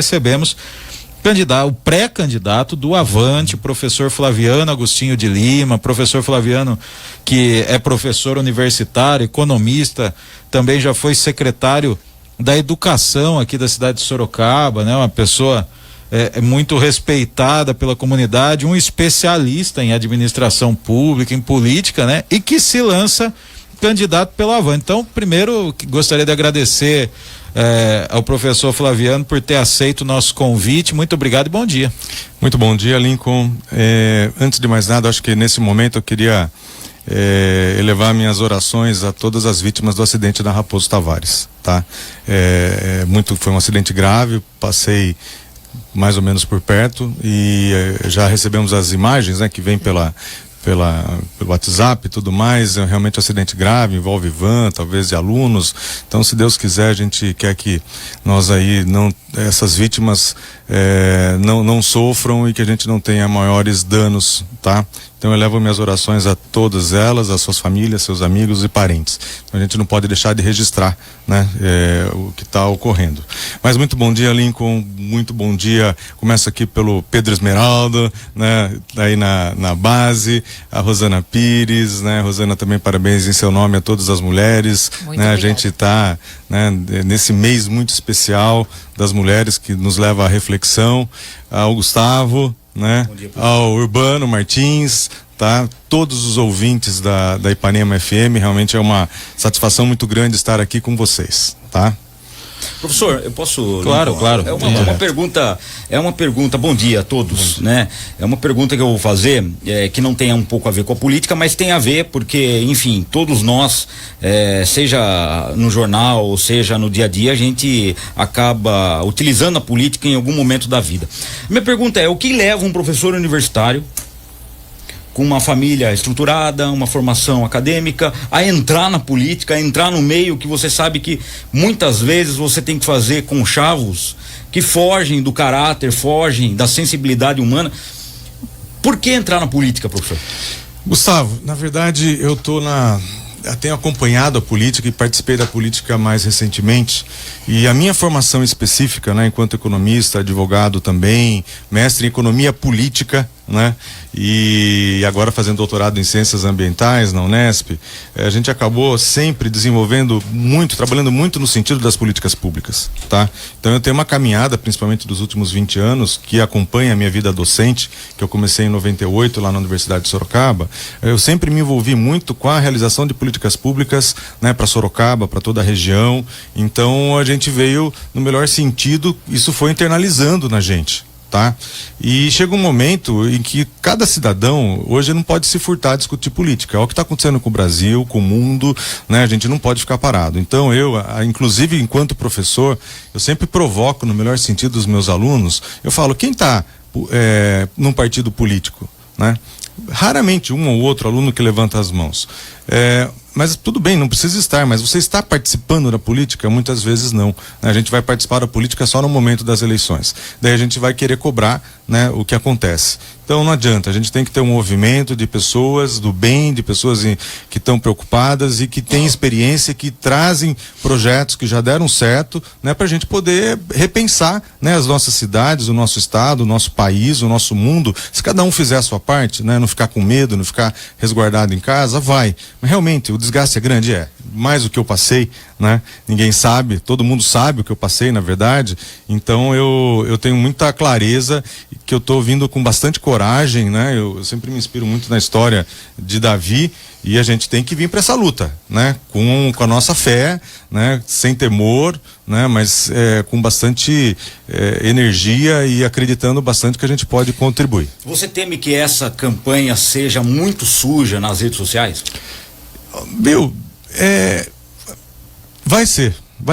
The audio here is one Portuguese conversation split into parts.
Recebemos o pré-candidato do Avante, professor Flaviano Agostinho de Lima. Professor Flaviano, que é professor universitário, economista, também já foi secretário da educação aqui da cidade de Sorocaba, né? Uma pessoa muito respeitada pela comunidade, um especialista em administração pública, em política, né? E que se lança candidato pelo Avante. Então, primeiro, gostaria de agradecer ao professor Flaviano por ter aceito o nosso convite. Muito obrigado e bom dia. Muito bom dia, Lincoln. Antes de mais nada, acho que nesse momento eu queria elevar minhas orações a todas as vítimas do acidente da Raposo Tavares, tá? Foi um acidente grave, passei mais ou menos por perto e já recebemos as imagens, né, que vem pelo WhatsApp e tudo mais. É realmente um acidente grave, envolve van, talvez de alunos. Então, se Deus quiser, a gente quer que nós aí essas vítimas não sofram e que a gente não tenha maiores danos, tá? Então eu levo minhas orações a todas elas, às suas famílias, seus amigos e parentes. Então, a gente não pode deixar de registrar, né, o que está ocorrendo. Mas muito bom dia, Lincoln, muito bom dia. Começa aqui pelo Pedro Esmeralda, né, aí na base, a Rosana Pires, né? Rosana, também parabéns em seu nome a todas as mulheres, né? A gente está, né, nesse mês muito especial das mulheres, que nos leva à reflexão, ao Gustavo, né? Dia, ao Urbano Martins, tá? Todos os ouvintes da Ipanema FM, realmente é uma satisfação muito grande estar aqui com vocês, tá? Professor, eu posso... Claro. É uma pergunta, bom dia a todos, né? É uma pergunta que eu vou fazer, que não tem um pouco a ver com a política, mas tem a ver porque, enfim, todos nós, seja no jornal, ou seja no dia a dia, a gente acaba utilizando a política em algum momento da vida. Minha pergunta é, o que leva um professor universitário com uma família estruturada, uma formação acadêmica, a entrar na política, a entrar no meio que você sabe que muitas vezes você tem que fazer conchavos que fogem do caráter, fogem da sensibilidade humana? Por que entrar na política, professor? Gustavo, na verdade eu tenho acompanhado a política e participei da política mais recentemente, e a minha formação específica, né, enquanto economista, advogado também, mestre em economia política, né, e agora fazendo doutorado em ciências ambientais na Unesp, a gente acabou sempre desenvolvendo muito, trabalhando muito no sentido das políticas públicas, tá? Então eu tenho uma caminhada, principalmente dos últimos 20 anos, que acompanha a minha vida docente, que eu comecei em 98 lá na Universidade de Sorocaba. Eu sempre me envolvi muito com a realização de políticas públicas, né, para Sorocaba, para toda a região. Então a gente veio, no melhor sentido, isso foi internalizando na gente, tá? E chega um momento em que cada cidadão hoje não pode se furtar a discutir política. É o que está acontecendo com o Brasil, com o mundo, né? A gente não pode ficar parado. Então inclusive enquanto professor, eu sempre provoco, no melhor sentido, os meus alunos. Eu falo, quem está num partido político, né? Raramente um ou outro aluno que levanta as mãos. Mas tudo bem, não precisa estar, mas você está participando da política? Muitas vezes não, né? A gente vai participar da política só no momento das eleições. Daí a gente vai querer cobrar, né, o que acontece. Então não adianta, a gente tem que ter um movimento de pessoas do bem, de pessoas que estão preocupadas e que têm experiência, que trazem projetos que já deram certo, né, para a gente poder repensar, né, as nossas cidades, o nosso estado, o nosso país, o nosso mundo. Se cada um fizer a sua parte, né, não ficar com medo, não ficar resguardado em casa, vai. Mas realmente o desgaste é grande, mais do que eu passei, né? Ninguém sabe, todo mundo sabe o que eu passei, na verdade. Então eu tenho muita clareza que eu estou vindo com bastante coragem, né? Eu sempre me inspiro muito na história de Davi, e a gente tem que vir para essa luta, né? Com a nossa fé, né? Sem temor, né? Mas com bastante energia e acreditando bastante que a gente pode contribuir. Você teme que essa campanha seja muito suja nas redes sociais? Vai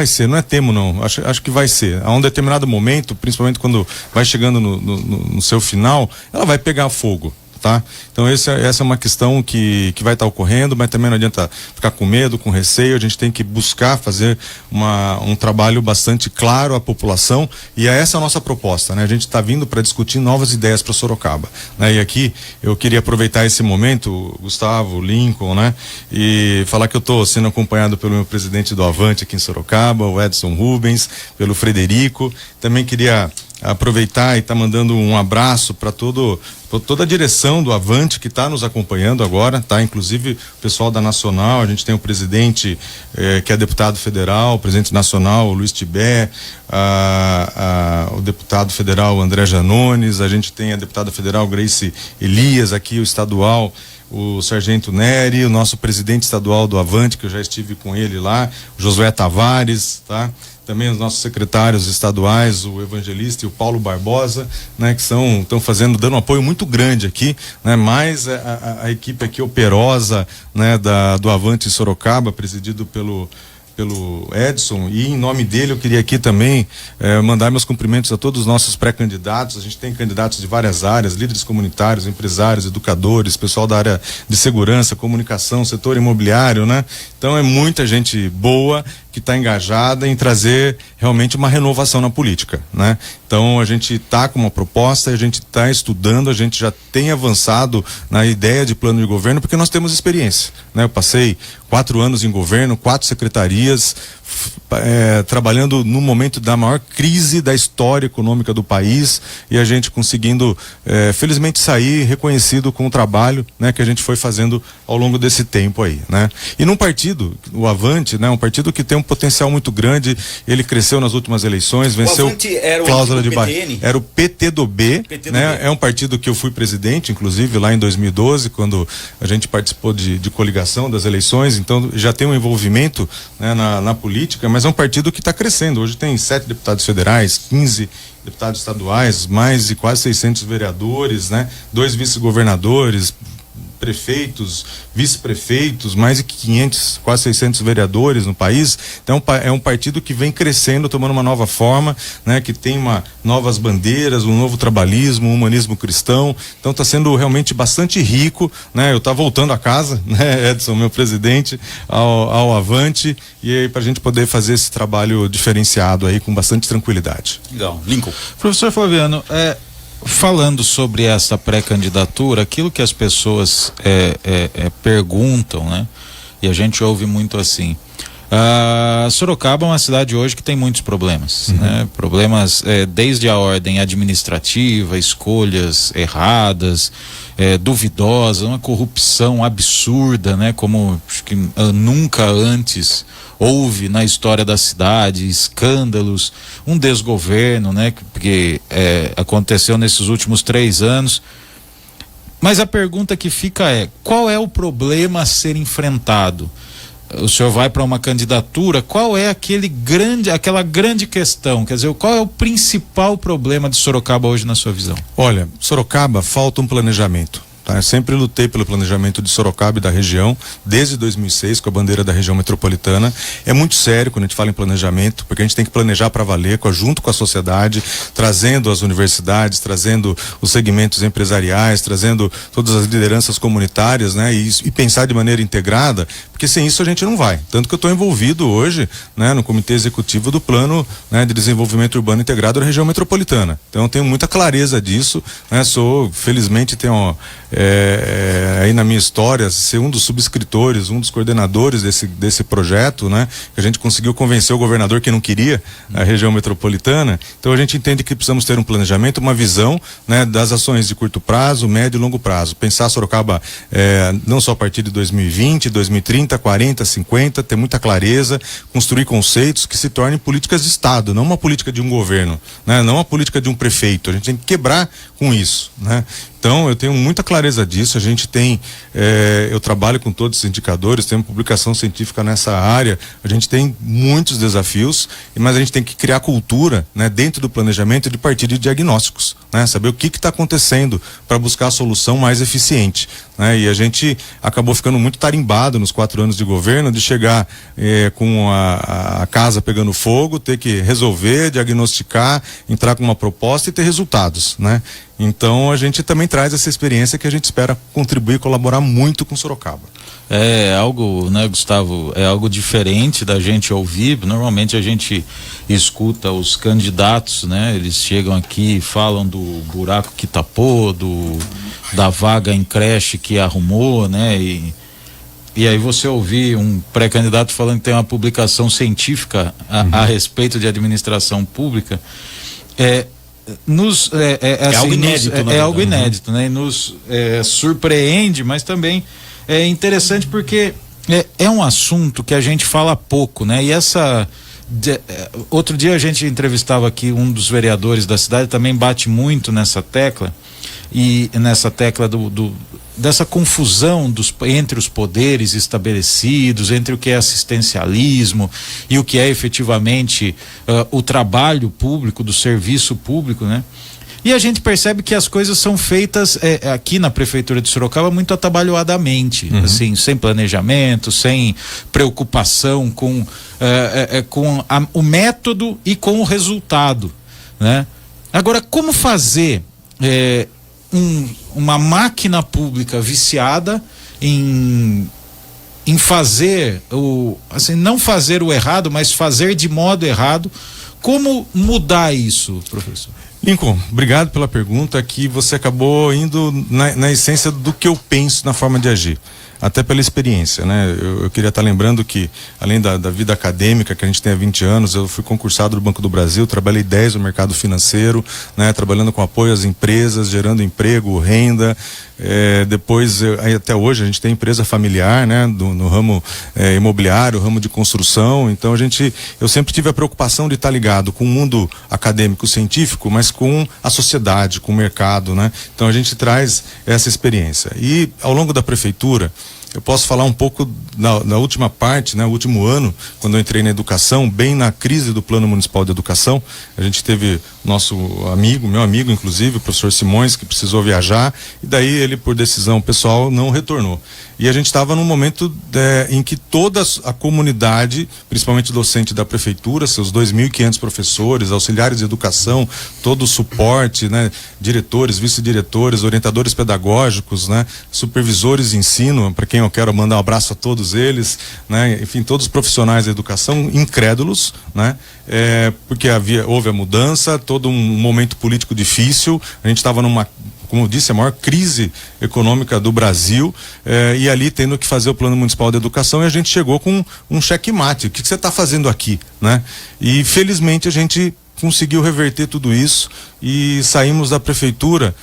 ser, não é temo não, acho que vai ser. A um determinado momento, principalmente quando vai chegando no seu final, ela vai pegar fogo, tá? Então essa é uma questão que vai estar ocorrendo, mas também não adianta ficar com medo, com receio. A gente tem que buscar fazer um trabalho bastante claro à população, e essa é a nossa proposta, né? A gente está vindo para discutir novas ideias para Sorocaba, né? E aqui eu queria aproveitar esse momento, Gustavo, Lincoln, né? E falar que eu estou sendo acompanhado pelo meu presidente do Avante aqui em Sorocaba, o Edson Rubens, pelo Frederico. Também queria aproveitar e estar mandando um abraço para toda a direção do Avante que está nos acompanhando agora, tá? Inclusive o pessoal da Nacional. A gente tem o presidente que é deputado federal, o presidente nacional, o Luiz Tibé, o deputado federal André Janones, a gente tem a deputada federal Grace Elias, aqui o estadual, o Sargento Neri, o nosso presidente estadual do Avante, que eu já estive com ele lá, o Josué Tavares, tá? Também os nossos secretários estaduais, o Evangelista e o Paulo Barbosa, né, que estão dando um apoio muito grande aqui, né, mais a equipe aqui operosa, né, do Avante Sorocaba, presidido pelo Edson, e em nome dele eu queria aqui também mandar meus cumprimentos a todos os nossos pré-candidatos. A gente tem candidatos de várias áreas, líderes comunitários, empresários, educadores, pessoal da área de segurança, comunicação, setor imobiliário, né? Então é muita gente boa que está engajada em trazer realmente uma renovação na política, né? Então a gente está com uma proposta, a gente está estudando, a gente já tem avançado na ideia de plano de governo, porque nós temos experiência, né? Eu passei 4 anos em governo, 4 secretarias, trabalhando no momento da maior crise da história econômica do país, e a gente conseguindo felizmente sair reconhecido com o trabalho, né, que a gente foi fazendo ao longo desse tempo aí, né? E num partido, o Avante, né, um partido que tem um potencial muito grande. Ele cresceu nas últimas eleições, venceu cláusula de barra. Era o PT do B, né? É um partido que eu fui presidente, inclusive lá em 2012, quando a gente participou de coligação das eleições. Então já tem um envolvimento, né, na política, mas é um partido que está crescendo. Hoje tem 7 deputados federais, 15 deputados estaduais, mais de quase 600 vereadores, né? 2 vice-governadores, prefeitos, vice-prefeitos, mais de 500, quase 600 vereadores no país. Então é um partido que vem crescendo, tomando uma nova forma, né? Que tem novas bandeiras, um novo trabalhismo, um humanismo cristão. Então está sendo realmente bastante rico, né? Eu estava voltando a casa, né, Edson, meu presidente, ao Avante, e aí para a gente poder fazer esse trabalho diferenciado aí com bastante tranquilidade. Legal. Lincoln. Professor Flaviano, falando sobre essa pré-candidatura, aquilo que as pessoas perguntam, né? E a gente ouve muito assim. Sorocaba é uma cidade hoje que tem muitos problemas, né? Problemas desde a ordem administrativa, escolhas erradas, duvidosas, uma corrupção absurda, né? Como acho que nunca antes houve na história da cidade, escândalos, um desgoverno, né? Porque aconteceu nesses últimos 3 anos. Mas a pergunta que fica qual é o problema a ser enfrentado? O senhor vai para uma candidatura, qual é aquela grande questão? Quer dizer, qual é o principal problema de Sorocaba hoje na sua visão? Olha, Sorocaba falta um planejamento. Eu sempre lutei pelo planejamento de Sorocaba e da região, desde 2006, com a bandeira da região metropolitana. É muito sério quando a gente fala em planejamento, porque a gente tem que planejar para valer, junto com a sociedade, trazendo as universidades, trazendo os segmentos empresariais, trazendo todas as lideranças comunitárias, né? E pensar de maneira integrada, porque sem isso a gente não vai. Tanto que eu estou envolvido hoje, né, no comitê executivo do plano, né, de desenvolvimento urbano integrado da região metropolitana. Então eu tenho muita clareza disso, né? Felizmente tenho aí na minha história ser um dos subscritores, um dos coordenadores desse projeto, né? Que a gente conseguiu convencer o governador que não queria a região metropolitana. Então a gente entende que precisamos ter um planejamento, uma visão, né, das ações de curto prazo, médio e longo prazo. Pensar Sorocaba não só a partir de 2020, 2030, 40, 50, ter muita clareza, construir conceitos que se tornem políticas de Estado, não uma política de um governo, né? Não uma política de um prefeito. A gente tem que quebrar com isso, né? Então eu tenho muita clareza disso. A gente tem, eu trabalho com todos os indicadores, tem uma publicação científica nessa área. A gente tem muitos desafios, mas a gente tem que criar cultura, né, dentro do planejamento, de partir de diagnósticos, né? Saber o que está acontecendo para buscar a solução mais eficiente, né? E a gente acabou ficando muito tarimbado nos 4 anos de governo, de chegar com a casa pegando fogo, ter que resolver, diagnosticar, entrar com uma proposta e ter resultados, né? Então a gente também traz essa experiência que a gente espera contribuir e colaborar muito com Sorocaba. É algo, né, Gustavo, é algo diferente da gente ouvir. Normalmente a gente escuta os candidatos, né? Eles chegam aqui e falam do buraco que tapou, da vaga em creche que arrumou, né? E aí você ouvir um pré-candidato falando que tem uma publicação científica a respeito de administração pública, assim, algo inédito, é algo inédito, né? E nos surpreende, mas também é interessante porque é um assunto que a gente fala pouco, né? E outro dia a gente entrevistava aqui um dos vereadores da cidade, também bate muito nessa tecla, e nessa tecla dessa confusão entre os poderes estabelecidos, entre o que é assistencialismo e o que é efetivamente o trabalho público, do serviço público, né? E a gente percebe que as coisas são feitas aqui na Prefeitura de Sorocaba muito atabalhoadamente, assim, sem planejamento, sem preocupação com o método e com o resultado, né? Agora, como fazer uma máquina pública viciada em fazer não fazer o errado, mas fazer de modo errado? Como mudar isso, professor? Lincoln, obrigado pela pergunta, que você acabou indo na essência do que eu penso na forma de agir, até pela experiência, né? Eu queria estar lembrando que, além da vida acadêmica que a gente tem há 20 anos, eu fui concursado do Banco do Brasil, trabalhei 10 no mercado financeiro, né? Trabalhando com apoio às empresas, gerando emprego, renda. Depois, até hoje, a gente tem empresa familiar, né? No ramo imobiliário, ramo de construção. Então eu sempre tive a preocupação de estar ligado com o mundo acadêmico científico, mas com a sociedade, com o mercado, né? Então a gente traz essa experiência. E ao longo da prefeitura, eu posso falar um pouco na última parte, né? O último ano, quando eu entrei na educação, bem na crise do Plano Municipal de Educação, a gente teve meu amigo inclusive, o professor Simões, que precisou viajar, e daí ele, por decisão pessoal, não retornou. E a gente estava num momento em que toda a comunidade, principalmente docente da prefeitura, seus 2.500 professores, auxiliares de educação, todo o suporte, né? Diretores, vice-diretores, orientadores pedagógicos, né? Supervisores de ensino, para quem eu quero mandar um abraço a todos eles, né? Enfim, todos os profissionais da educação incrédulos, né? Porque houve a mudança, todo um momento político difícil, a gente estava como eu disse, a maior crise econômica do Brasil, e ali tendo que fazer o Plano Municipal de Educação, e a gente chegou com um checkmate. O que você está fazendo aqui, né? E felizmente a gente conseguiu reverter tudo isso e saímos da prefeitura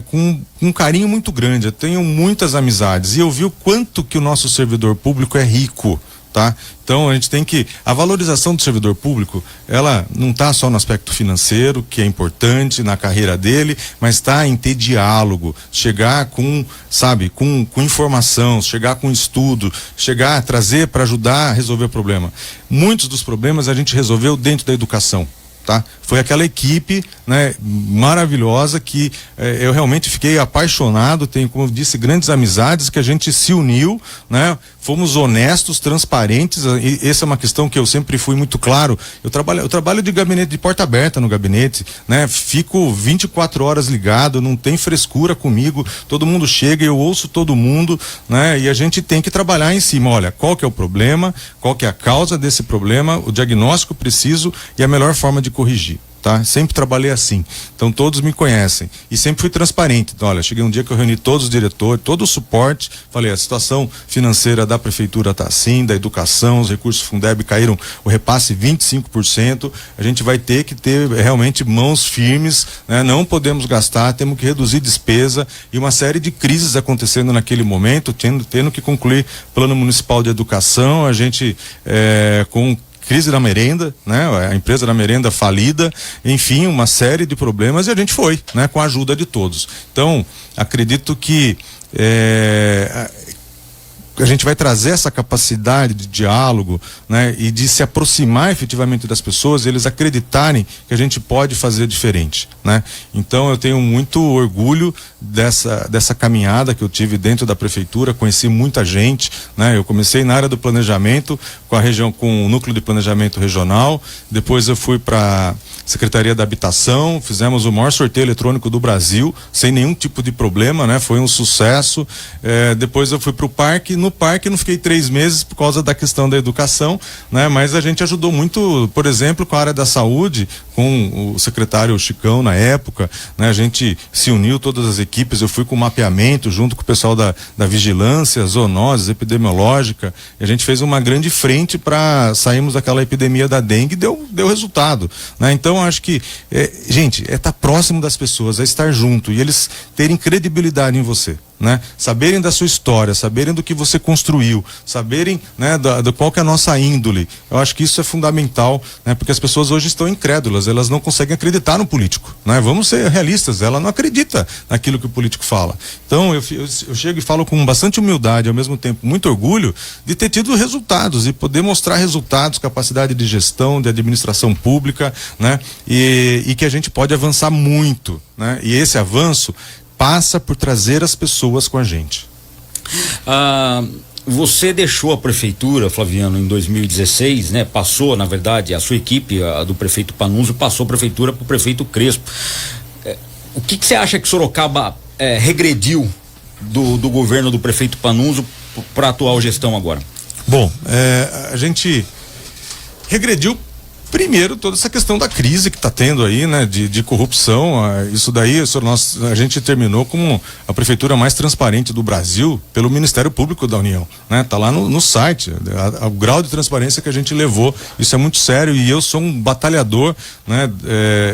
com um carinho muito grande. Eu tenho muitas amizades e eu vi o quanto que o nosso servidor público é rico, tá? Então a gente tem a valorização do servidor público, ela não está só no aspecto financeiro, que é importante na carreira dele, mas está em ter diálogo, chegar com informação, chegar com estudo, chegar a trazer para ajudar a resolver o problema. Muitos dos problemas a gente resolveu dentro da educação. Tá? Foi aquela equipe, né, maravilhosa que eu realmente fiquei apaixonado, tenho, como eu disse, grandes amizades, que a gente se uniu, né? Fomos honestos, transparentes, e essa é uma questão que eu sempre fui muito claro. Eu trabalho de gabinete, de porta aberta no gabinete, né? Fico 24 horas ligado, não tem frescura comigo, todo mundo chega, eu ouço todo mundo, né? E a gente tem que trabalhar em cima, olha, qual que é o problema, qual que é a causa desse problema, o diagnóstico preciso e a melhor forma de corrigir. Tá? Sempre trabalhei assim, então todos me conhecem e sempre fui transparente. Então, olha, cheguei um dia que eu reuni todos os diretores, todo o suporte, falei, a situação financeira da prefeitura tá assim, da educação, os recursos Fundeb caíram, o repasse 25%, a gente vai ter que ter realmente mãos firmes, né? Não podemos gastar, temos que reduzir despesa, e uma série de crises acontecendo naquele momento, tendo que concluir Plano Municipal de Educação, a gente com crise da merenda, né? A empresa da merenda falida, enfim, uma série de problemas, e a gente foi, né? Com a ajuda de todos. Então, acredito que a gente vai trazer essa capacidade de diálogo, né? E de se aproximar efetivamente das pessoas, e eles acreditarem que a gente pode fazer diferente, né? Então eu tenho muito orgulho dessa caminhada que eu tive dentro da prefeitura, conheci muita gente, né? Eu comecei na área do planejamento, com o núcleo de planejamento regional, depois eu fui para Secretaria da Habitação, fizemos o maior sorteio eletrônico do Brasil, sem nenhum tipo de problema, né? Foi um sucesso. Depois eu fui para o parque. No parque não fiquei 3 meses por causa da questão da educação, né? Mas a gente ajudou muito, por exemplo, com a área da saúde, com o secretário Chicão na época, né? A gente se uniu, todas as equipes, eu fui com o mapeamento junto com o pessoal da vigilância, zoonoses, epidemiológica, e a gente fez uma grande frente para sairmos daquela epidemia da dengue e deu resultado, né? Então acho que, gente, estar próximo das pessoas, é estar junto e eles terem credibilidade em você, né? Saberem da sua história, saberem do que você construiu, saberem, né, do qual que é a nossa índole. Eu acho que isso é fundamental, né? Porque as pessoas hoje estão incrédulas, elas não conseguem acreditar no político, né? Vamos ser realistas, ela não acredita naquilo que o político fala. Então eu chego e falo com bastante humildade, ao mesmo tempo muito orgulho de ter tido resultados e poder mostrar resultados, capacidade de gestão, de administração pública, né? E que a gente pode avançar muito, né? E esse avanço passa por trazer as pessoas com a gente. Você deixou a prefeitura, Flaviano, em 2016, né? Passou, na verdade, a sua equipe, a do prefeito Panunzio, passou a prefeitura para o prefeito Crespo. O que você acha que Sorocaba regrediu do governo do prefeito Panunzio para a atual gestão agora? Bom, a gente regrediu primeiro toda essa questão da crise que está tendo aí, né, de corrupção. Isso daí, a gente terminou como a prefeitura mais transparente do Brasil pelo Ministério Público da União, né? Tá lá no site, o grau de transparência que a gente levou. Isso é muito sério e eu sou um batalhador, né,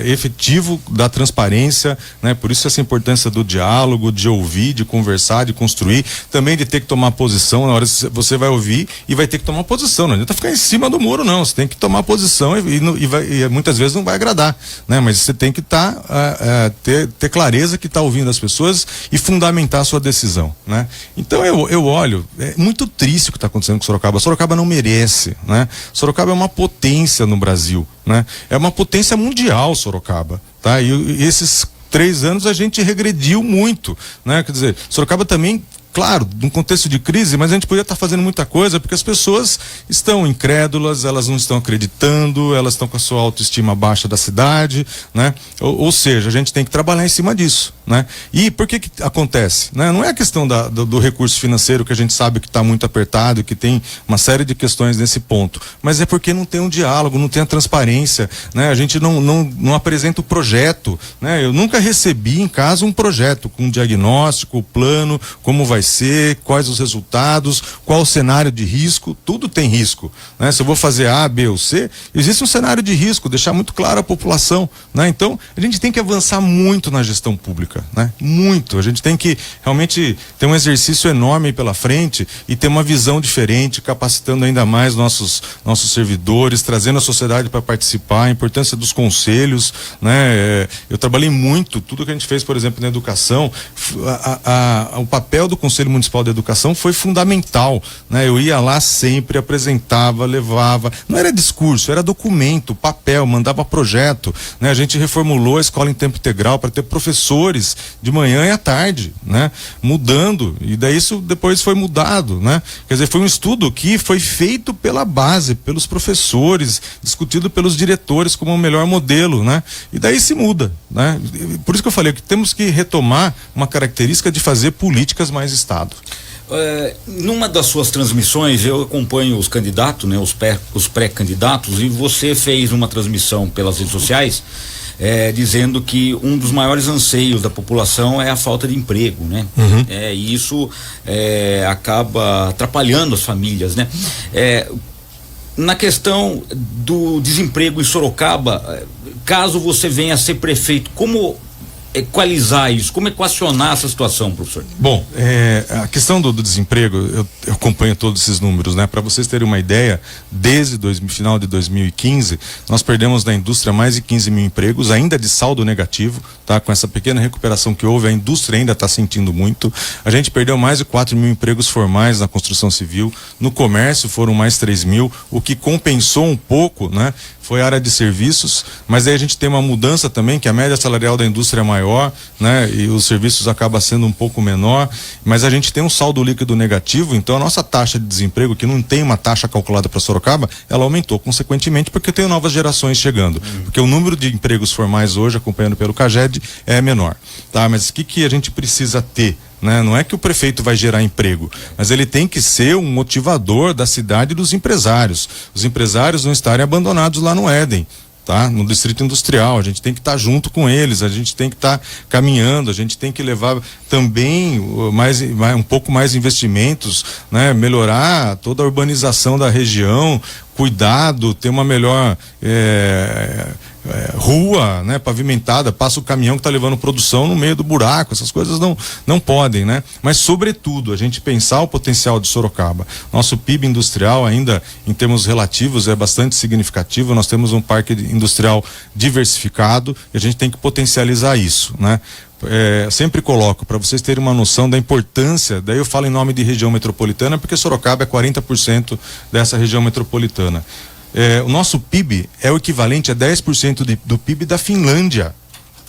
efetivo da transparência, né? Por isso essa importância do diálogo, de ouvir, de conversar, de construir, também de ter que tomar posição na hora que você vai ouvir e vai ter que tomar posição. Não adianta ficar em cima do muro, não. Você tem que tomar posição e muitas vezes não vai agradar, né? Mas você tem que ter clareza que está ouvindo as pessoas e fundamentar a sua decisão, né? Então eu olho, é muito triste o que está acontecendo com Sorocaba. Sorocaba não merece, né? Sorocaba é uma potência no Brasil, né? É uma potência mundial, Sorocaba, tá? E esses 3 anos a gente regrediu muito, né? Quer dizer, Sorocaba também, claro, num contexto de crise, mas a gente podia estar fazendo muita coisa porque as pessoas estão incrédulas, elas não estão acreditando, elas estão com a sua autoestima baixa da cidade, né? Ou seja, a gente tem que trabalhar em cima disso, né? E por que acontece, né? Não é a questão do recurso financeiro, que a gente sabe que está muito apertado, que tem uma série de questões nesse ponto, mas é porque não tem um diálogo, não tem a transparência, né? A gente não apresenta o projeto, né? Eu nunca recebi em casa um projeto com um diagnóstico, plano, como vai ser, quais os resultados, qual o cenário de risco. Tudo tem risco, né? Se eu vou fazer A, B ou C, existe um cenário de risco, deixar muito claro à população, né? Então a gente tem que avançar muito na gestão pública, né? Muito, a gente tem que realmente ter um exercício enorme pela frente e ter uma visão diferente, capacitando ainda mais nossos servidores, trazendo a sociedade para participar, a importância dos conselhos, né? Eu trabalhei muito, tudo que a gente fez, por exemplo, na educação, o papel do Conselho Municipal de Educação foi fundamental, né? Eu ia lá sempre, apresentava, levava, não era discurso, era documento, papel, mandava projeto, né? A gente reformulou a escola em tempo integral para ter professores de manhã e à tarde, né? Mudando, e daí isso depois foi mudado, né? Quer dizer, foi um estudo que foi feito pela base, pelos professores, discutido pelos diretores como o melhor modelo, né? E daí se muda, né? Por isso que eu falei que temos que retomar uma característica de fazer políticas mais Estado. Numa das suas transmissões, eu acompanho os candidatos, né, os pré-candidatos, e você fez uma transmissão pelas redes sociais dizendo que um dos maiores anseios da população é a falta de emprego, né? Uhum. E isso acaba atrapalhando as famílias, né? Na questão do desemprego em Sorocaba, caso você venha a ser prefeito, como equalizar isso, como equacionar essa situação, professor? Bom, a questão do desemprego, eu acompanho todos esses números, né? Para vocês terem uma ideia, desde final de 2015, nós perdemos na indústria mais de 15 mil empregos, ainda de saldo negativo, tá? Com essa pequena recuperação que houve, a indústria ainda está sentindo muito. A gente perdeu mais de 4 mil empregos formais na construção civil, no comércio foram mais 3 mil, o que compensou um pouco, né? foi a área de serviços, mas aí a gente tem uma mudança também, que a média salarial da indústria é maior, né? E os serviços acaba sendo um pouco menor, mas a gente tem um saldo líquido negativo, então a nossa taxa de desemprego, que não tem uma taxa calculada para Sorocaba, ela aumentou consequentemente porque tem novas gerações chegando, porque o número de empregos formais hoje, acompanhando pelo CAGED, é menor, tá? Mas o que a gente precisa ter? Né? Não é que o prefeito vai gerar emprego, mas ele tem que ser um motivador da cidade e dos empresários. Os empresários não estarem abandonados lá no Éden, tá? No distrito industrial. A gente tem que estar junto com eles, a gente tem que estar caminhando, a gente tem que levar também um pouco mais investimentos, né? Melhorar toda a urbanização da região, cuidado, ter uma melhor rua, né, pavimentada, passa o caminhão que está levando produção no meio do buraco, essas coisas não podem, né? Mas sobretudo a gente pensar o potencial de Sorocaba. Nosso PIB industrial ainda em termos relativos é bastante significativo, nós temos um parque industrial diversificado e a gente tem que potencializar isso, né? Sempre coloco para vocês terem uma noção da importância, daí eu falo em nome de região metropolitana porque Sorocaba é 40% dessa região metropolitana. O nosso PIB é o equivalente a 10% do PIB da Finlândia,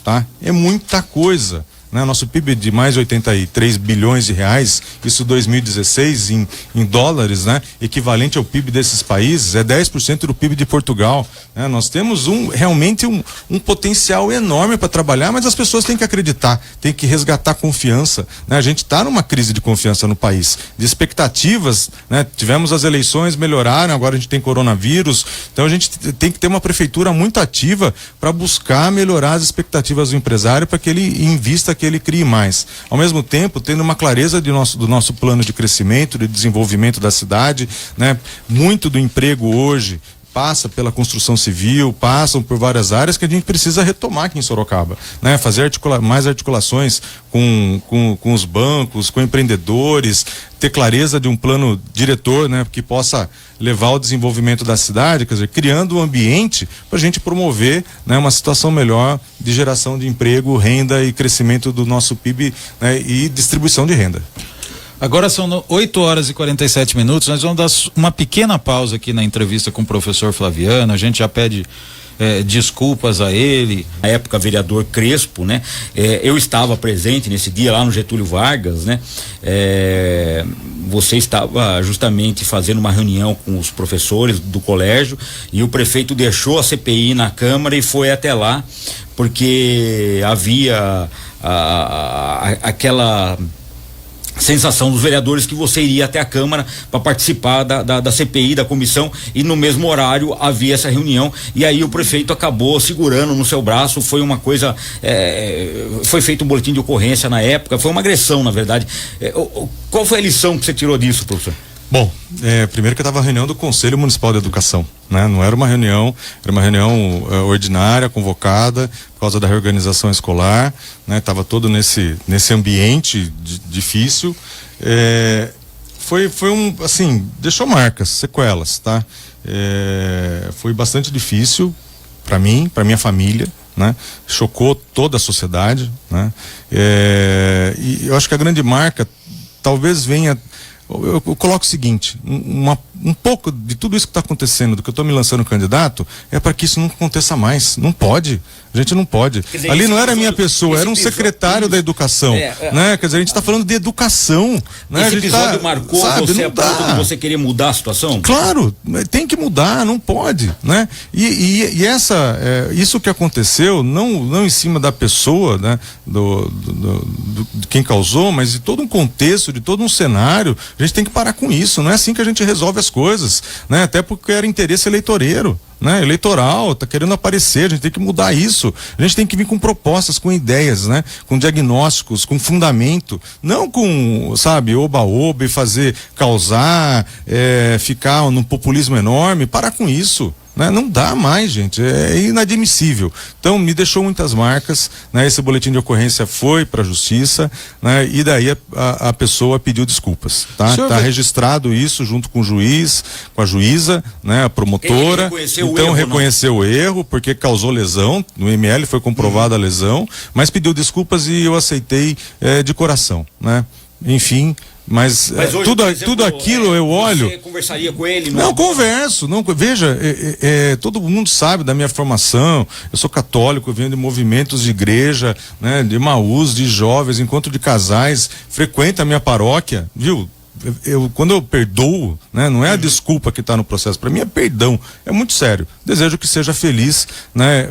tá? É muita coisa, né? Nosso PIB de mais de 83 bilhões de reais, isso 2016 em dólares, né? Equivalente ao PIB desses países, é 10% do PIB de Portugal, né? Nós temos realmente um potencial enorme para trabalhar, mas as pessoas têm que acreditar, têm que resgatar confiança, né? A gente está numa crise de confiança no país, de expectativas, né? Tivemos as eleições, melhoraram, agora a gente tem coronavírus, então a gente tem que ter uma prefeitura muito ativa para buscar melhorar as expectativas do empresário para que ele invista, que ele crie mais. Ao mesmo tempo, tendo uma clareza do nosso plano de crescimento, de desenvolvimento da cidade, né? Muito do emprego hoje passa pela construção civil, passam por várias áreas que a gente precisa retomar aqui em Sorocaba, né? Fazer mais articulações com os bancos, com empreendedores, ter clareza de um plano diretor, né? Que possa levar ao desenvolvimento da cidade, quer dizer, criando um ambiente para a gente promover, né, uma situação melhor de geração de emprego, renda e crescimento do nosso PIB, né, e distribuição de renda. Agora são 8 horas e 47 minutos, nós vamos dar uma pequena pausa aqui na entrevista com o professor Flaviano, a gente já pede desculpas a ele. Na época, vereador Crespo, né? Eu estava presente nesse dia lá no Getúlio Vargas, né? Você estava justamente fazendo uma reunião com os professores do colégio e o prefeito deixou a CPI na Câmara e foi até lá porque havia aquela sensação dos vereadores que você iria até a Câmara para participar da CPI, da comissão, e no mesmo horário havia essa reunião e aí o prefeito acabou segurando no seu braço. Foi uma coisa, foi feito um boletim de ocorrência na época, foi uma agressão, na verdade. Qual foi a lição que você tirou disso, professor? Bom, primeiro que estava a reunião do Conselho Municipal de Educação, né? Não era uma reunião, era uma reunião ordinária, convocada por causa da reorganização escolar, né? Tava todo nesse ambiente difícil, foi assim, deixou marcas, sequelas, tá? Foi bastante difícil para mim, para minha família, né? Chocou toda a sociedade, né? E eu acho que a grande marca talvez venha. Eu coloco o seguinte, um pouco de tudo isso que está acontecendo, do que eu estou me lançando candidato, é para que isso não aconteça mais. Não pode. A gente não pode. Dizer, ali não era a minha pessoa, era um secretário da educação, né? Quer dizer, a gente está falando de educação, né? Esse episódio marcou você a ponto de você querer mudar a situação? Claro, tem que mudar, não pode, né? E isso que aconteceu, não em cima da pessoa, né? De quem causou, mas de todo um contexto, de todo um cenário. A gente tem que parar com isso. Não é assim que a gente resolve as coisas, né? Até porque era interesse eleitoreiro, né? Eleitoral, tá querendo aparecer, a gente tem que mudar isso. A gente tem que vir com propostas, com ideias, né? Com diagnósticos, com fundamento, não com, sabe, oba-oba e causar, ficar num populismo enorme. Parar com isso, né? Não dá mais, gente, é inadmissível. Então me deixou muitas marcas, né? Esse boletim de ocorrência foi para a justiça, né? E daí a pessoa pediu desculpas, tá? Tá registrado isso junto com o juiz, com a juíza, né? A promotora, então reconheceu o erro porque causou lesão, no ML foi comprovada a lesão, mas pediu desculpas e eu aceitei de coração, né? Enfim, Mas hoje, tudo, por exemplo, tudo aquilo eu olho. Você conversaria com ele? Não, converso. Não, veja, todo mundo sabe da minha formação. Eu sou católico, eu venho de movimentos de igreja, né, de Emaús, de jovens, encontro de casais, frequento a minha paróquia, viu? Quando eu perdoo, né, não é a desculpa que está no processo, para mim é perdão, é muito sério. Desejo que seja feliz, né,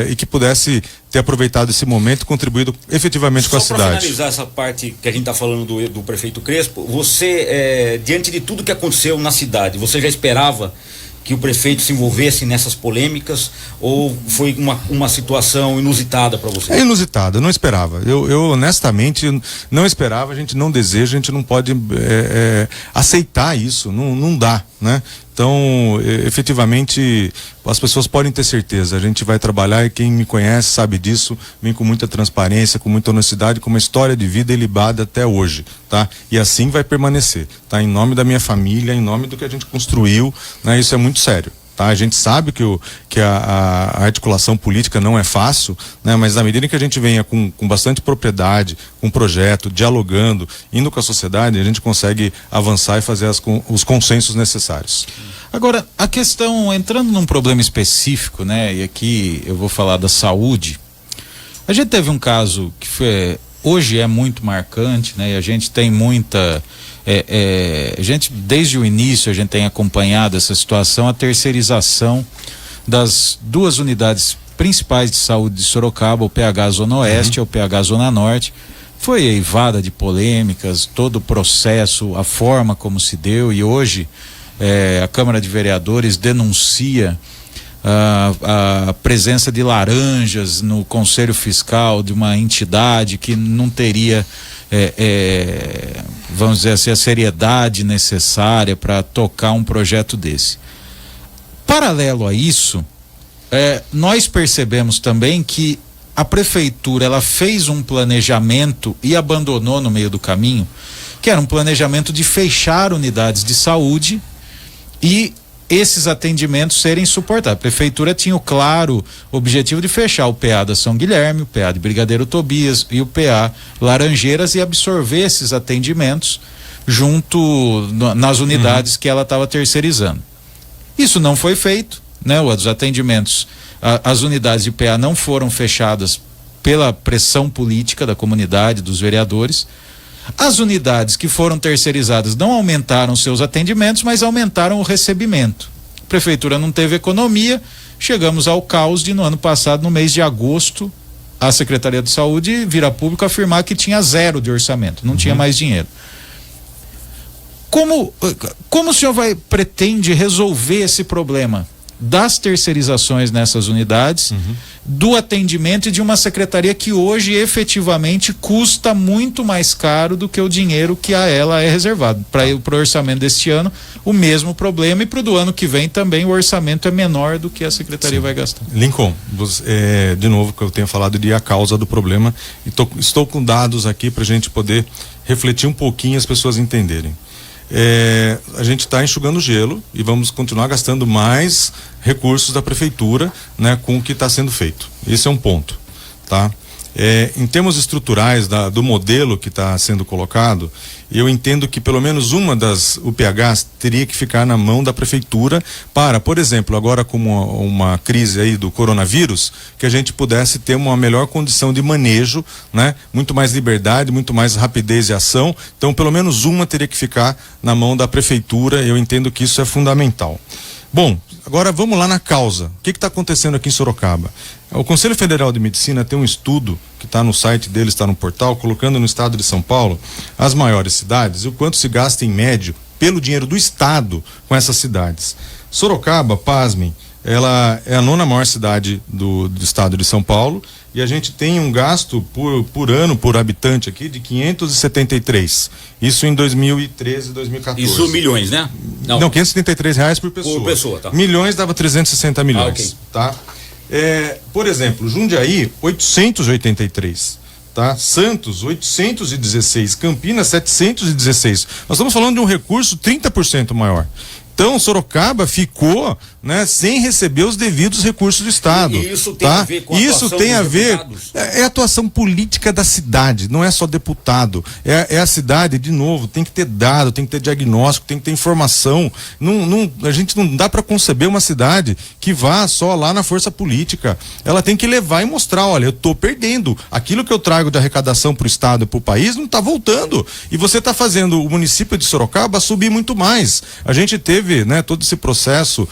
e que pudesse ter aproveitado esse momento e contribuído efetivamente com a cidade. Só para finalizar essa parte que a gente está falando do prefeito Crespo, você, diante de tudo que aconteceu na cidade, você já esperava que o prefeito se envolvesse nessas polêmicas ou foi uma situação inusitada para você? É inusitada, não esperava. Eu honestamente não esperava, a gente não deseja, a gente não pode aceitar isso, não dá, né? Então, efetivamente, as pessoas podem ter certeza, a gente vai trabalhar e quem me conhece sabe disso, vem com muita transparência, com muita honestidade, com uma história de vida ilibada até hoje, tá? E assim vai permanecer, tá? Em nome da minha família, em nome do que a gente construiu, né? Isso é muito sério. Tá? A gente sabe que a articulação política não é fácil, né? Mas na medida em que a gente venha com bastante propriedade, com projeto, dialogando, indo com a sociedade, a gente consegue avançar e fazer os consensos necessários. Agora, a questão, entrando num problema específico, né? E aqui eu vou falar da saúde. A gente teve um caso que hoje é muito marcante, né? E a gente tem muita... a gente, desde o início, a gente tem acompanhado essa situação, a terceirização das duas unidades principais de saúde de Sorocaba, o PH Zona Oeste e o PH Zona Norte. Foi eivada de polêmicas, todo o processo, a forma como se deu, e hoje a Câmara de Vereadores denuncia a presença de laranjas no Conselho Fiscal de uma entidade que não teria vamos dizer assim, a seriedade necessária para tocar um projeto desse. Paralelo a isso, nós percebemos também que a prefeitura ela fez um planejamento e abandonou no meio do caminho, que era um planejamento de fechar unidades de saúde e esses atendimentos serem suportados. A prefeitura tinha o claro objetivo de fechar o PA da São Guilherme, o PA de Brigadeiro Tobias e o PA Laranjeiras e absorver esses atendimentos junto nas unidades que ela estava terceirizando. Isso não foi feito, né? Os atendimentos, as unidades de PA não foram fechadas pela pressão política da comunidade, dos vereadores. As unidades que foram terceirizadas não aumentaram seus atendimentos, mas aumentaram o recebimento. A prefeitura não teve economia, chegamos ao caos de no ano passado, no mês de agosto, a Secretaria de Saúde vir a público afirmar que tinha 0 de orçamento, não tinha mais dinheiro. Como o senhor pretende resolver esse problema das terceirizações nessas unidades, do atendimento e de uma secretaria que hoje efetivamente custa muito mais caro do que o dinheiro que a ela é reservado? Para o orçamento deste ano, o mesmo problema, e para o do ano que vem também o orçamento é menor do que a secretaria vai gastar. Lincoln, de novo que eu tenho falado de a causa do problema, e estou com dados aqui para a gente poder refletir um pouquinho e as pessoas entenderem. A gente está enxugando gelo e vamos continuar gastando mais recursos da prefeitura, né, com o que está sendo feito. Esse é um ponto, tá? Em termos estruturais do modelo que está sendo colocado, eu entendo que pelo menos uma das UPHs teria que ficar na mão da prefeitura para, por exemplo, agora como uma crise aí do coronavírus, que a gente pudesse ter uma melhor condição de manejo, né? Muito mais liberdade, muito mais rapidez e ação. Então, pelo menos uma teria que ficar na mão da prefeitura. Eu entendo que isso é fundamental. Bom, agora vamos lá na causa. O que está acontecendo aqui em Sorocaba? O Conselho Federal de Medicina tem um estudo que está no site deles, está no portal, colocando no estado de São Paulo as maiores cidades e o quanto se gasta em médio pelo dinheiro do estado com essas cidades. Sorocaba, pasmem, ela é a 9ª maior cidade do estado de São Paulo e a gente tem um gasto por ano, por habitante aqui de 573. Isso em 2013 e 2014. Isso milhões, né? Não, R$573 por pessoa. Por pessoa, tá. Milhões dava 360 milhões, tá? Por exemplo, Jundiaí, 883. Tá? Santos, 816. Campinas, 716. Nós estamos falando de um recurso 30% maior. Então, Sorocaba ficou né, sem receber os devidos recursos do Estado. E isso tem tá? a ver com a Isso atuação tem a dos ver, deputados? é a atuação política da cidade, não é só deputado. É a cidade, de novo, tem que ter dado, tem que ter diagnóstico, tem que ter informação. A gente não dá para conceber uma cidade que vá só lá na força política. Ela tem que levar e mostrar, olha, eu tô perdendo. Aquilo que eu trago de arrecadação para o Estado e para o país não está voltando. E você está fazendo o município de Sorocaba subir muito mais. A gente teve, né, todo esse processo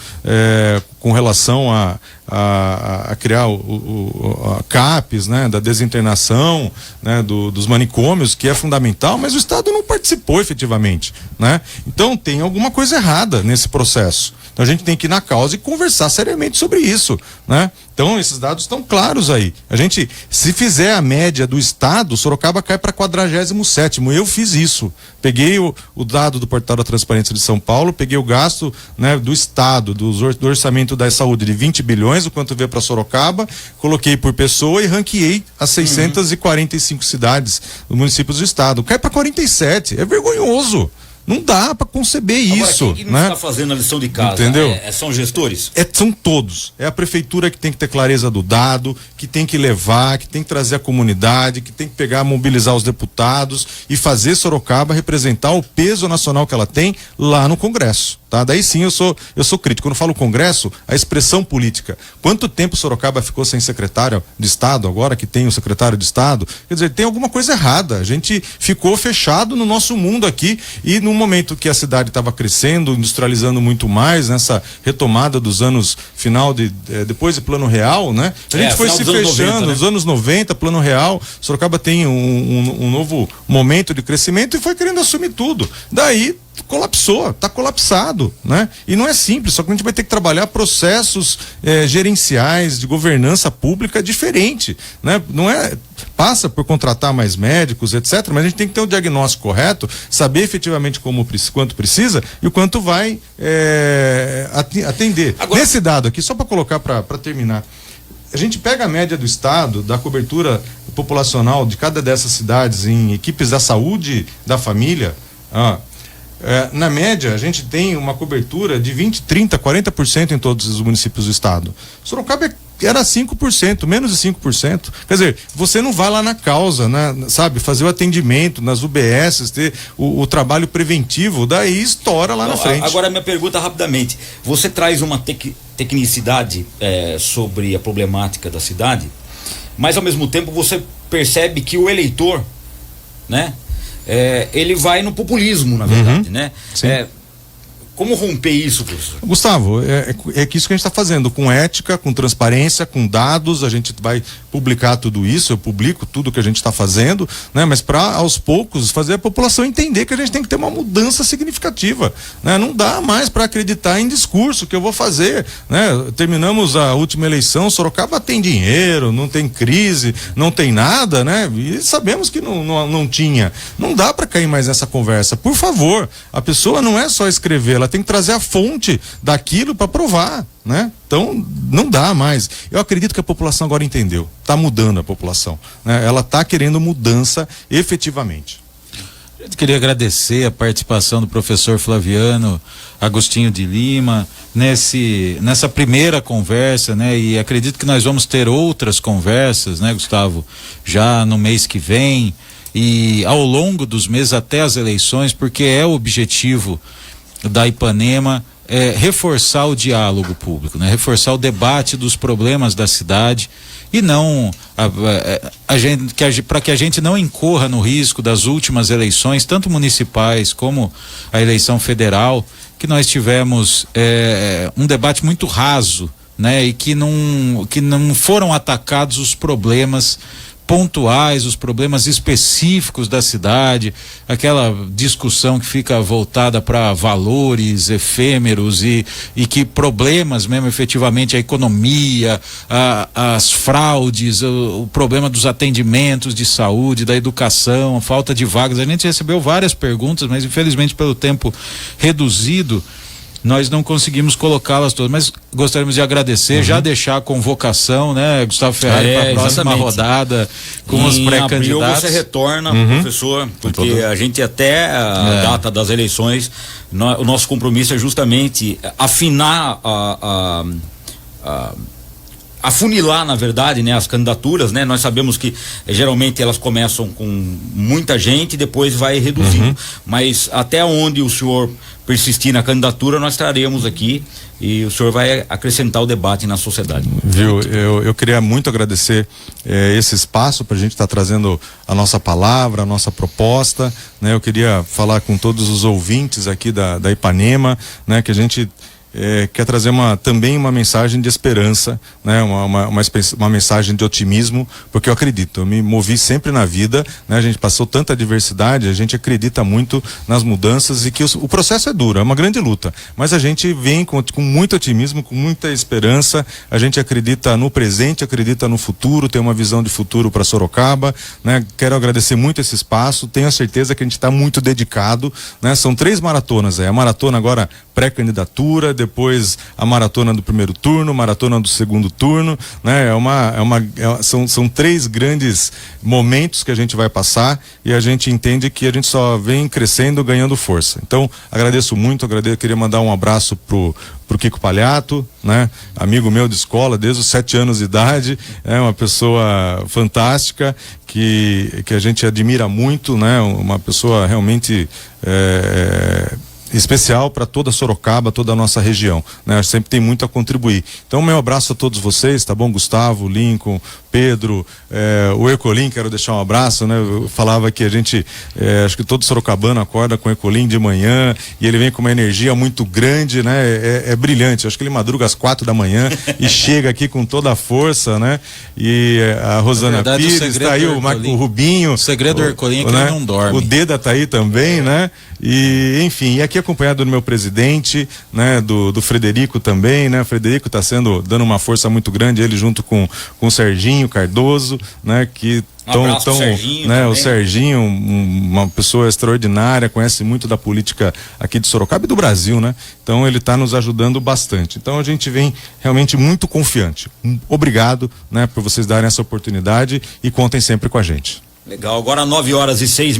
com relação a criar a CAPES, né, da desinternação, né, dos manicômios, que é fundamental, mas o Estado não participou efetivamente, né? Então tem alguma coisa errada nesse processo. Então a gente tem que ir na causa e conversar seriamente sobre isso, né? Então esses dados estão claros aí. A gente, se fizer a média do Estado, Sorocaba cai para 47º. Eu fiz isso. Peguei o dado do Portal da Transparência de São Paulo, peguei o gasto, né, do Estado, do orçamento da saúde de 20 bilhões, o quanto veio para Sorocaba, coloquei por pessoa e ranqueei as 645 cidades dos municípios do Estado. Cai para 47. É vergonhoso. Não dá para conceber isso. Agora, quem não está fazendo a lição de casa? Entendeu? São gestores? São todos. É a prefeitura que tem que ter clareza do dado, que tem que levar, que tem que trazer a comunidade, que tem que pegar, mobilizar os deputados e fazer Sorocaba representar o peso nacional que ela tem lá no Congresso. Tá? Daí sim eu sou crítico. Quando eu falo Congresso, a expressão política. Quanto tempo Sorocaba ficou sem secretário de Estado, agora que tem o secretário de Estado? Quer dizer, tem alguma coisa errada. A gente ficou fechado no nosso mundo aqui e no momento que a cidade estava crescendo, industrializando muito mais, nessa retomada dos anos final depois de Plano Real, né? A gente foi se fechando, nos anos 90, Plano Real, Sorocaba tem um novo momento de crescimento e foi querendo assumir tudo. Daí colapsou, está colapsado, né? E não é simples, só que a gente vai ter que trabalhar processos gerenciais de governança pública diferente, né? Não é, passa por contratar mais médicos, etc, mas a gente tem que ter o diagnóstico correto, saber efetivamente quanto precisa e o quanto vai atender. Agora, nesse dado aqui, só para colocar para terminar, a gente pega a média do Estado, da cobertura populacional de cada dessas cidades em equipes da saúde da família, na média, a gente tem uma cobertura de 20, 30, 40% em todos os municípios do estado. Sorocaba era 5%, menos de 5%. Quer dizer, você não vai lá na causa, né, sabe, fazer o atendimento nas UBSs, ter o trabalho preventivo, daí estoura lá na frente. Agora, minha pergunta rapidamente. Você traz uma tecnicidade sobre a problemática da cidade, mas ao mesmo tempo você percebe que o eleitor, né, ele vai no populismo, na verdade, né? Sim. Como romper isso, professor? Gustavo, é que isso que a gente está fazendo, com ética, com transparência, com dados, a gente vai publicar tudo isso, eu publico tudo que a gente está fazendo, né? Mas para aos poucos fazer a população entender que a gente tem que ter uma mudança significativa, né? Não dá mais para acreditar em discurso que eu vou fazer, né? Terminamos a última eleição, Sorocaba tem dinheiro, não tem crise, não tem nada, né? E sabemos que não tinha. Não dá para cair mais nessa conversa. Por favor, a pessoa não é só escrever, ela tem que trazer a fonte daquilo para provar, né? Então não dá mais. Eu acredito que a população agora entendeu, está mudando a população, né? Ela está querendo mudança efetivamente. Eu queria agradecer a participação do professor Flaviano Agostinho de Lima nessa primeira conversa, né? E acredito que nós vamos ter outras conversas, né, Gustavo, já no mês que vem e ao longo dos meses até as eleições, porque é o objetivo da Ipanema reforçar o diálogo público, né? Reforçar o debate dos problemas da cidade e não para que a gente não incorra no risco das últimas eleições, tanto municipais como a eleição federal, que nós tivemos um debate muito raso, né? E que não foram atacados os problemas pontuais, os problemas específicos da cidade, aquela discussão que fica voltada para valores efêmeros e que problemas mesmo efetivamente, a economia, as fraudes, o problema dos atendimentos de saúde, da educação, a falta de vagas. A gente recebeu várias perguntas, mas infelizmente pelo tempo reduzido nós não conseguimos colocá-las todas, mas gostaríamos de agradecer, já deixar a convocação, né, Gustavo Ferrari, para a próxima exatamente. rodada com os Em pré-candidatos. abril você retorna, professor, porque a gente até a data das eleições, o nosso compromisso é justamente afinar afunilar, na verdade, né, as candidaturas, né? Nós sabemos que geralmente elas começam com muita gente e depois vai reduzindo, mas até onde o senhor persistir na candidatura, nós estaremos aqui e o senhor vai acrescentar o debate na sociedade. Viu, eu queria muito agradecer esse espaço para a gente estar trazendo a nossa palavra, a nossa proposta, né? Eu queria falar com todos os ouvintes aqui da Ipanema, né? Que a gente quer trazer também uma mensagem de esperança, né? Uma mensagem de otimismo, porque eu acredito, eu me movi sempre na vida, né? A gente passou tanta adversidade, a gente acredita muito nas mudanças e que o processo é duro, é uma grande luta, mas a gente vem com muito otimismo, com muita esperança, a gente acredita no presente, acredita no futuro, tem uma visão de futuro para Sorocaba, né? Quero agradecer muito esse espaço, tenho a certeza que a gente está muito dedicado, né? São 3 maratonas, a maratona agora pré-candidatura, depois a maratona do primeiro turno, maratona do segundo turno, né? São 3 grandes momentos que a gente vai passar e a gente entende que a gente só vem crescendo, ganhando força. Então, agradeço muito, queria mandar um abraço pro Kiko Palhato, né? Amigo meu de escola desde os 7 anos de idade, é uma pessoa fantástica que a gente admira muito, né? Uma pessoa realmente especial para toda Sorocaba, toda a nossa região, né? Sempre tem muito a contribuir. Então, meu abraço a todos vocês, tá bom? Gustavo, Lincoln, Pedro, o Ecolim, quero deixar um abraço, né? Eu falava que a gente, acho que todo sorocabano acorda com o Ecolim de manhã e ele vem com uma energia muito grande, né? É brilhante, acho que ele madruga às 4 da manhã e chega aqui com toda a força, né? E a Rosana Pires, tá aí o Rubinho. O segredo do Ercolim é que, né? Ele não dorme. O Deda tá aí também, né? E, enfim, e aqui acompanhado do meu presidente, né? Do Frederico também, né? O Frederico tá dando uma força muito grande, ele junto com o Serginho Cardoso, né? Que o Serginho, uma pessoa extraordinária, conhece muito da política aqui de Sorocaba e do Brasil, né? Então ele está nos ajudando bastante. Então a gente vem realmente muito confiante. Obrigado, né, por vocês darem essa oportunidade e contem sempre com a gente. Legal, agora 9h06.